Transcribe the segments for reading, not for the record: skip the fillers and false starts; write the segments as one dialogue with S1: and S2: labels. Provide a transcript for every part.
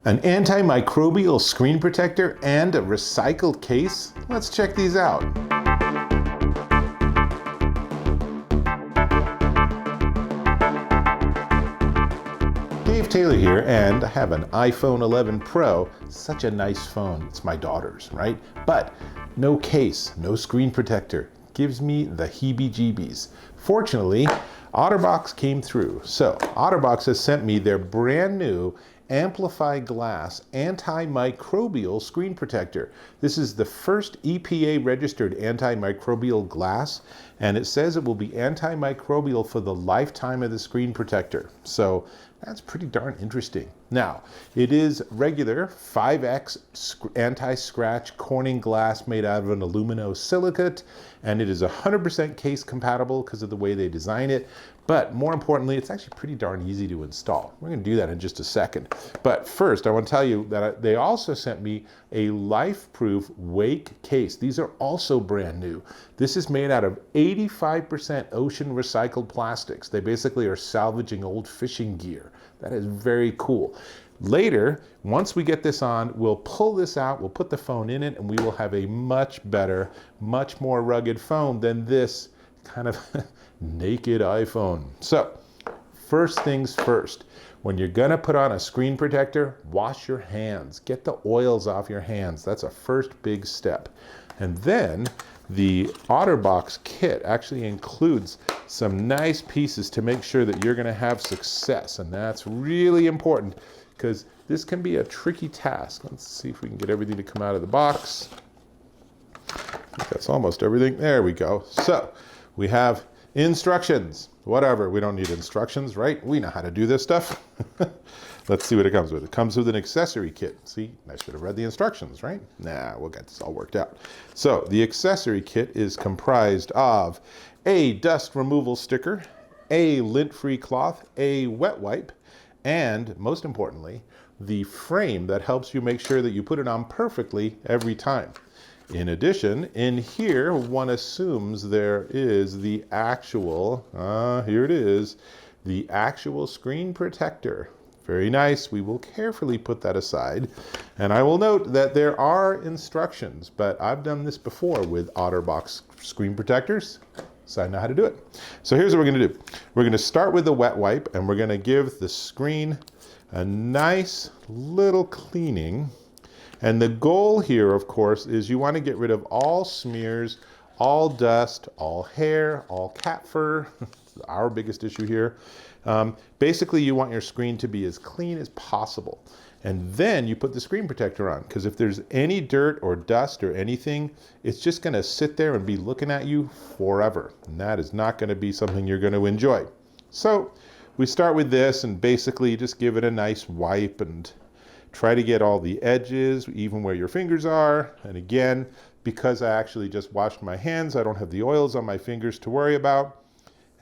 S1: An antimicrobial screen protector and a recycled case? Let's check these out. Dave Taylor here, and I have an iPhone 11 Pro. Such a nice phone. It's my daughter's, right? But no case, no screen protector. Gives me the heebie-jeebies. Fortunately, OtterBox came through. So OtterBox has sent me their brand new Amplify Glass antimicrobial screen protector. This is the first EPA registered antimicrobial glass, and it says it will be antimicrobial for the lifetime of the screen protector. So that's pretty darn interesting. Now, it is regular 5X anti-scratch Corning glass made out of an aluminosilicate, and it is 100% case compatible because of the way they design it. But more importantly, it's actually pretty darn easy to install. We're going to do that in just a second. But first, I want to tell you that they also sent me a Lifeproof wake case. These are also brand new. This is made out of 85% ocean recycled plastics. They basically are salvaging old fishing gear. That is very cool. Later, once we get this on, we'll pull this out, we'll put the phone in it, and we will have a much better, much more rugged phone than this kind of naked iPhone. So, first things first, when you're gonna put on a screen protector, wash your hands. Get the oils off your hands. That's a first big step. And then the OtterBox kit actually includes some nice pieces to make sure that you're gonna have success. And that's really important because this can be a tricky task. Let's see if we can get everything to come out of the box. I think that's almost everything. There we go. So we have instructions. Whatever, we don't need instructions, right? We know how to do this stuff. Let's see what it comes with. It comes with an accessory kit. See, I should have read the instructions, right? Nah, we'll get this all worked out. So the accessory kit is comprised of a dust removal sticker, a lint-free cloth, a wet wipe, and most importantly, the frame that helps you make sure that you put it on perfectly every time. In addition, in here, one assumes there is the actual, here it is, the actual screen protector. Very nice. We will carefully put that aside. And I will note that there are instructions, but I've done this before with OtterBox screen protectors, so I know how to do it. So here's what we're going to do. We're going to start with the wet wipe, and we're going to give the screen a nice little cleaning. And the goal here, of course, is you want to get rid of all smears, all dust, all hair, all cat fur. Our biggest issue here. Basically, you want your screen to be as clean as possible. And then you put the screen protector on, because if there's any dirt or dust or anything, it's just going to sit there and be looking at you forever. And that is not going to be something you're going to enjoy. So we start with this and basically just give it a nice wipe and try to get all the edges, even where your fingers are. And again, because I actually just washed my hands, I don't have the oils on my fingers to worry about.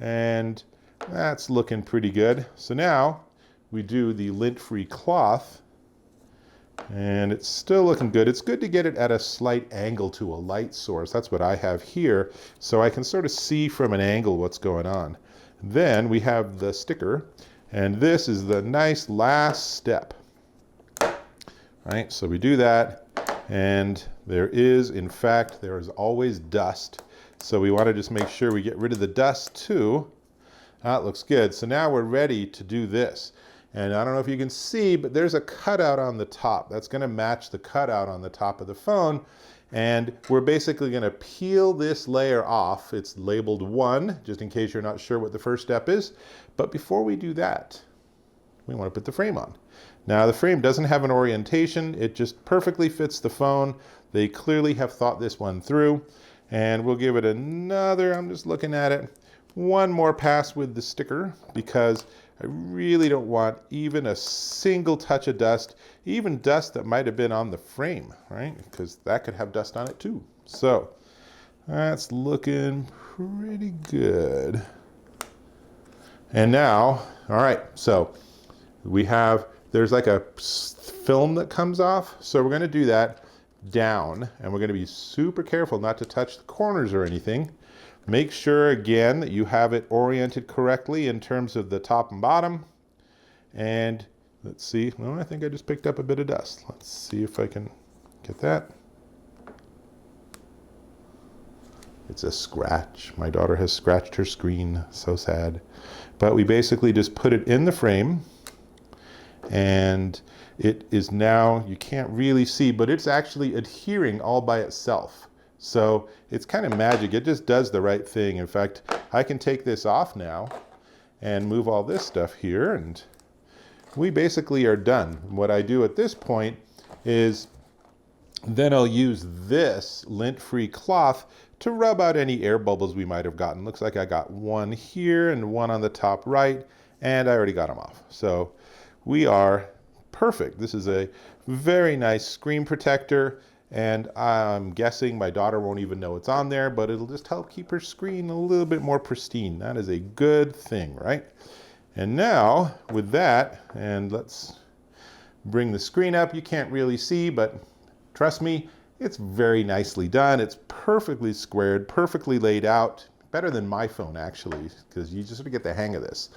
S1: And that's looking pretty good. So now we do the lint-free cloth, and it's still looking good. It's good to get it at a slight angle to a light source. That's what I have here, so I can sort of see from an angle what's going on. Then we have the sticker, and this is the nice last step. Right, so we do that, and there is, in fact, there is always dust. So we want to just make sure we get rid of the dust too. That looks good. So now we're ready to do this. And I don't know if you can see, but there's a cutout on the top. That's going to match the cutout on the top of the phone. And we're basically going to peel this layer off. It's labeled 1, just in case you're not sure what the first step is. But before we do that, we want to put the frame on. Now the frame doesn't have an orientation. It just perfectly fits the phone. They clearly have thought this one through. And we'll give it another, I'm just looking at it, one more pass with the sticker, because I really don't want even a single touch of dust, even dust that might have been on the frame, right? Because that could have dust on it too. So that's looking pretty good. And now, all right, so we have, there's like a film that comes off. So we're going to do that down, and we're going to be super careful not to touch the corners or anything. Make sure again that you have it oriented correctly in terms of the top and bottom. And Let's see. Well, I think I just picked up a bit of dust. Let's see if I can get that. It's a scratch. My daughter has scratched her screen. So sad. But we basically just put it in the frame, and it is now, you can't really see, but it's actually adhering all by itself. So it's kind of magic. It just does the right thing. In fact, I can take this off now and move all this stuff here, and we basically are done. What I do at this point is then I'll use this lint-free cloth to rub out any air bubbles we might have gotten. Looks like I got one here and one on the top right, and I already got them off. So we are perfect. This is a very nice screen protector, and I'm guessing my daughter won't even know it's on there, but it'll just help keep her screen a little bit more pristine. That is a good thing, right? And now with that, and let's bring the screen up. You can't really see, but trust me, it's very nicely done. It's perfectly squared, perfectly laid out. Better than my phone, actually, because you just sort of get the hang of this.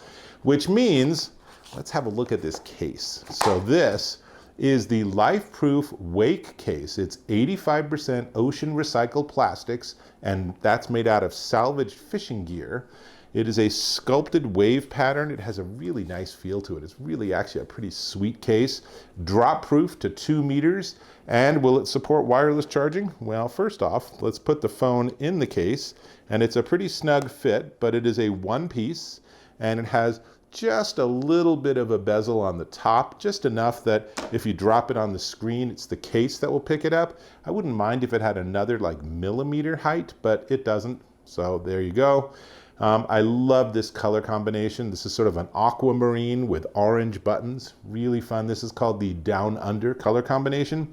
S1: Which means, let's have a look at this case. So this is the Lifeproof Wake case. It's 85% ocean recycled plastics, and that's made out of salvaged fishing gear. It is a sculpted wave pattern. It has a really nice feel to it. It's really actually a pretty sweet case. Drop proof to 2 meters. And will it support wireless charging? Well, first off, let's put the phone in the case. And it's a pretty snug fit, but it is a one piece, and it has just a little bit of a bezel on the top, just enough that if you drop it on the screen, it's the case that will pick it up. I wouldn't mind if it had another like millimeter height, but it doesn't. So there you go. I love this color combination. This is sort of an aquamarine with orange buttons. Really fun. This is called the Down Under color combination.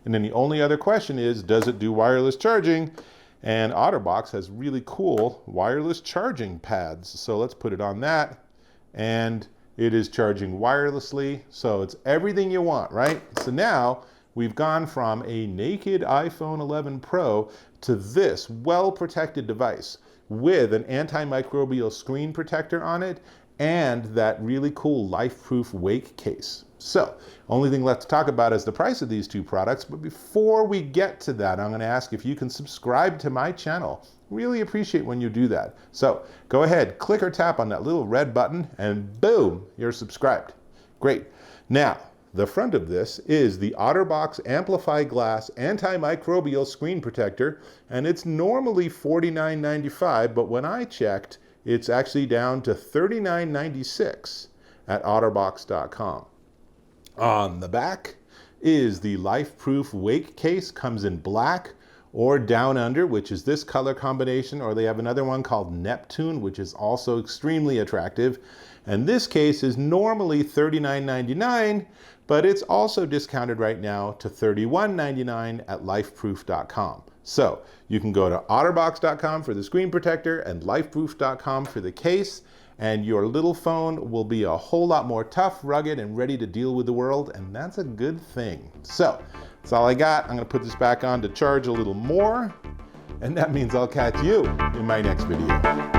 S1: And then the only other question is, does it do wireless charging? And OtterBox has really cool wireless charging pads. So let's put it on that. And it is charging wirelessly. So it's everything you want, right? So now we've gone from a naked iPhone 11 Pro to this well-protected device with an antimicrobial screen protector on it and that really cool Lifeproof Wake case. So, only thing left to talk about is the price of these two products, but before we get to that, I'm going to ask if you can subscribe to my channel. Really appreciate when you do that. So, go ahead, click or tap on that little red button, and boom, you're subscribed. Great. Now, the front of this is the OtterBox Amplify Glass Antimicrobial Screen Protector, and it's normally $49.95, but when I checked, it's actually down to $39.96 at OtterBox.com. On the back is the Lifeproof Wake case, comes in black or Down Under, which is this color combination, or they have another one called Neptune, which is also extremely attractive. And this case is normally $39.99, but it's also discounted right now to $31.99 at lifeproof.com. So you can go to otterbox.com for the screen protector and lifeproof.com for the case, and your little phone will be a whole lot more tough, rugged, and ready to deal with the world, and that's a good thing. So that's all I got. I'm going to put this back on to charge a little more, and that means I'll catch you in my next video.